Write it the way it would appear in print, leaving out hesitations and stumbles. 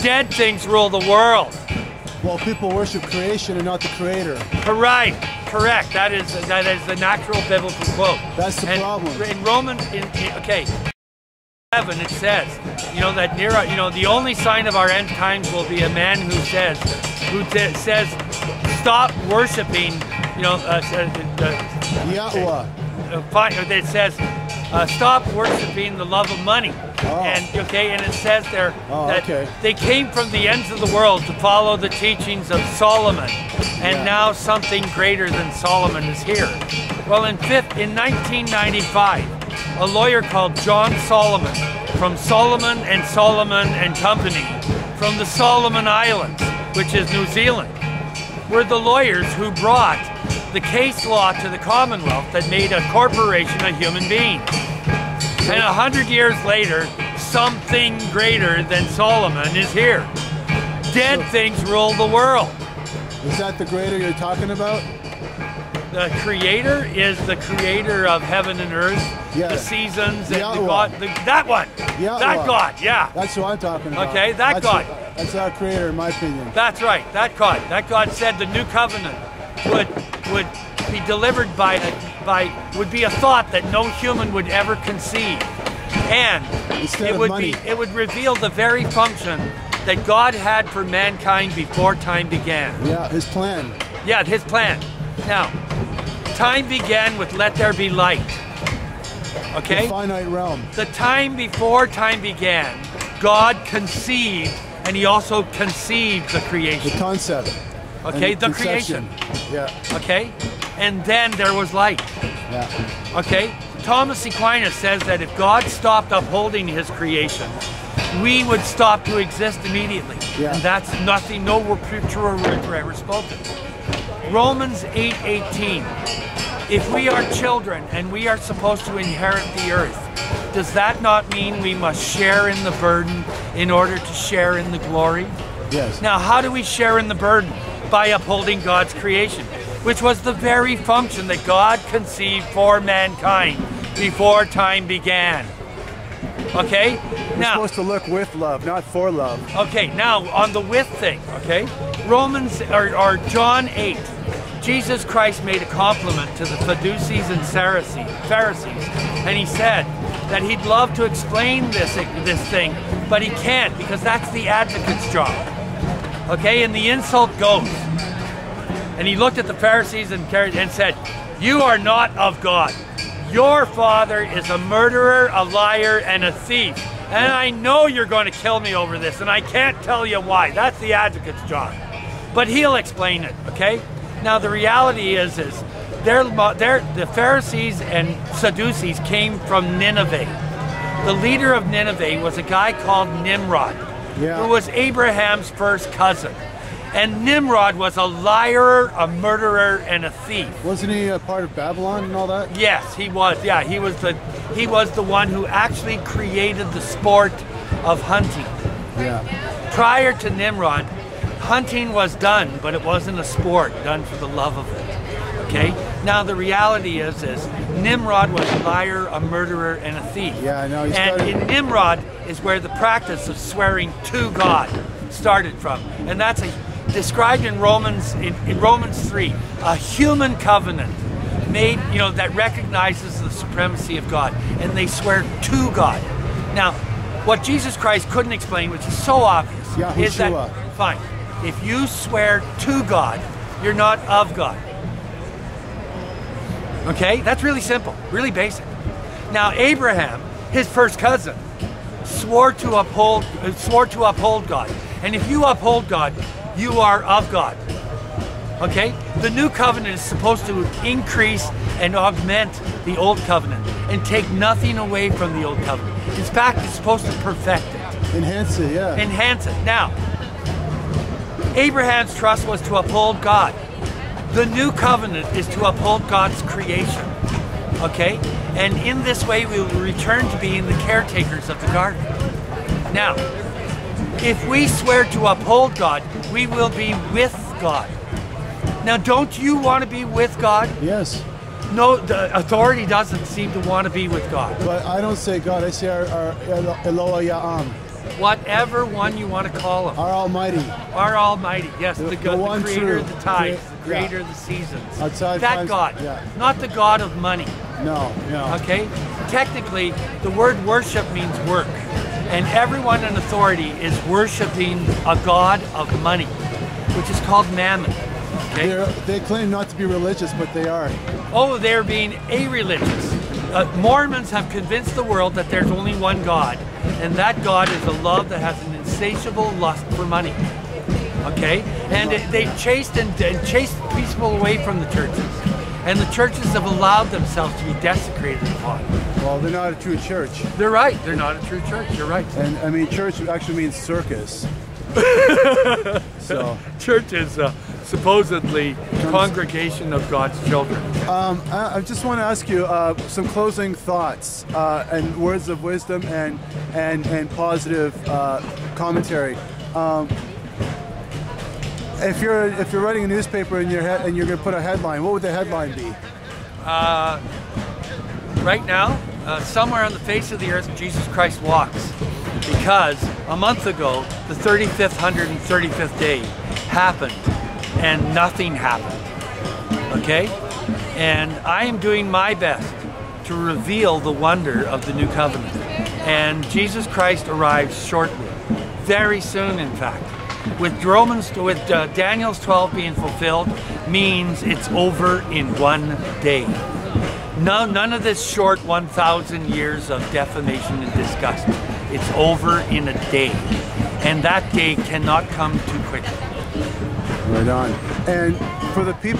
Dead things rule the world. Well, people worship creation and not the creator. Correct. That is the natural biblical quote. That's the problem. In Romans, okay, 11 it says, that the only sign of our end times will be a man who says, stop worshiping, Yahweh. It says, stop worshiping the love of money. Oh. And it says there that okay. they came from the ends of the world to follow the teachings of Solomon, and now something greater than Solomon is here. Well, in 1995, a lawyer called John Solomon from Solomon and Company from the Solomon Islands, which is New Zealand, were the lawyers who brought the case law to the Commonwealth that made a corporation a human being. And 100 years later, something greater than Solomon is here. Dead things rule the world. Is that the greater you're talking about? The creator is the creator of heaven and earth, the seasons, and the God. That one. That God, yeah. That's what I'm talking about. Okay, that's God. That's our creator, in my opinion. That's right, that God. That God said the new covenant would be delivered would be a thought that no human would ever conceive. And it would reveal the very function that God had for mankind before time began. Yeah, his plan. Yeah, his plan. Now, time began with let there be light. Okay? The finite realm. The time before time began, God conceived, and he also conceived the creation. The concept. Okay, the creation. Yeah. Okay? And then there was light. Yeah. Okay? Thomas Aquinas says that if God stopped upholding his creation, we would stop to exist immediately. Yeah. And that's nothing, no truer words were ever spoken. Romans 8:18. If we are children and we are supposed to inherit the earth, does that not mean we must share in the burden in order to share in the glory? Yes. Now, how do we share in the burden? By upholding God's creation, which was the very function that God conceived for mankind before time began. Okay? We're supposed to look with love, not for love. Okay, now on the with thing, okay? John 8, Jesus Christ made a compliment to the Sadducees and Pharisees, and he said that he'd love to explain this thing, but he can't because that's the advocate's job. Okay, and the insult goes. And he looked at the Pharisees and said, "You are not of God. Your father is a murderer, a liar, and a thief. And I know you're going to kill me over this, and I can't tell you why." That's the advocate's job. But he'll explain it, okay? Now, the reality is the Pharisees and Sadducees came from Nineveh. The leader of Nineveh was a guy called Nimrod, who was Abraham's first cousin. And Nimrod was a liar, a murderer, and a thief. Wasn't he a part of Babylon and all that? Yes, he was. Yeah, he was the one who actually created the sport of hunting. Yeah. Prior to Nimrod, hunting was done, but it wasn't a sport done for the love of it. Okay? Now the reality is Nimrod was a liar, a murderer, and a thief. Yeah, I know. And in Nimrod is where the practice of swearing to God started from. And that's described in Romans 3, a human covenant made, that recognizes the supremacy of God, and they swear to God. Now, what Jesus Christ couldn't explain, which is so obvious, is that, fine, if you swear to God, you're not of God. Okay? That's really simple, really basic. Now, Abraham, his first cousin, swore to uphold God. And if you uphold God, you are of God. Okay? The new covenant is supposed to increase and augment the old covenant and take nothing away from the old covenant. In fact, it's supposed to perfect it. Enhance it, yeah. Enhance it. Now, Abraham's trust was to uphold God. The new covenant is to uphold God's creation. Okay? And in this way, we will return to being the caretakers of the garden. Now, if we swear to uphold God, we will be with God. Now, don't you want to be with God? Yes. No, the authority doesn't seem to want to be with God. But I don't say God, I say our Eloah Ya'am. Whatever one you want to call him. Our Almighty. Our Almighty, yes, the one creator true, of the tides, the creator of the seasons. Outside that times, God, not the God of money. No. Okay? Technically, the word worship means work. And everyone in authority is worshiping a God of money, which is called mammon. Okay? They claim not to be religious, but they are. Oh, they're being a-religious. Mormons have convinced the world that there's only one God, and that God is a love that has an insatiable lust for money. Okay? And they've chased people away from the churches. And the churches have allowed themselves to be desecrated upon. Well, they're not a true church. They're right. They're not a true church. You're right. And I mean, church actually means circus. So church is supposedly congregation of God's children. I just want to ask you some closing thoughts and words of wisdom and positive commentary. If you're writing a newspaper and you're going to put a headline, what would the headline be? Right now, somewhere on the face of the earth, Jesus Christ walks. Because a month ago, the 35th, 135th day happened, and nothing happened. Okay? And I am doing my best to reveal the wonder of the new covenant. And Jesus Christ arrives shortly, very soon, in fact. With Daniel's 12 being fulfilled means it's over in one day. None of this short 1,000 years of defamation and disgust. It's over in a day. And that day cannot come too quickly. Right on. And for the people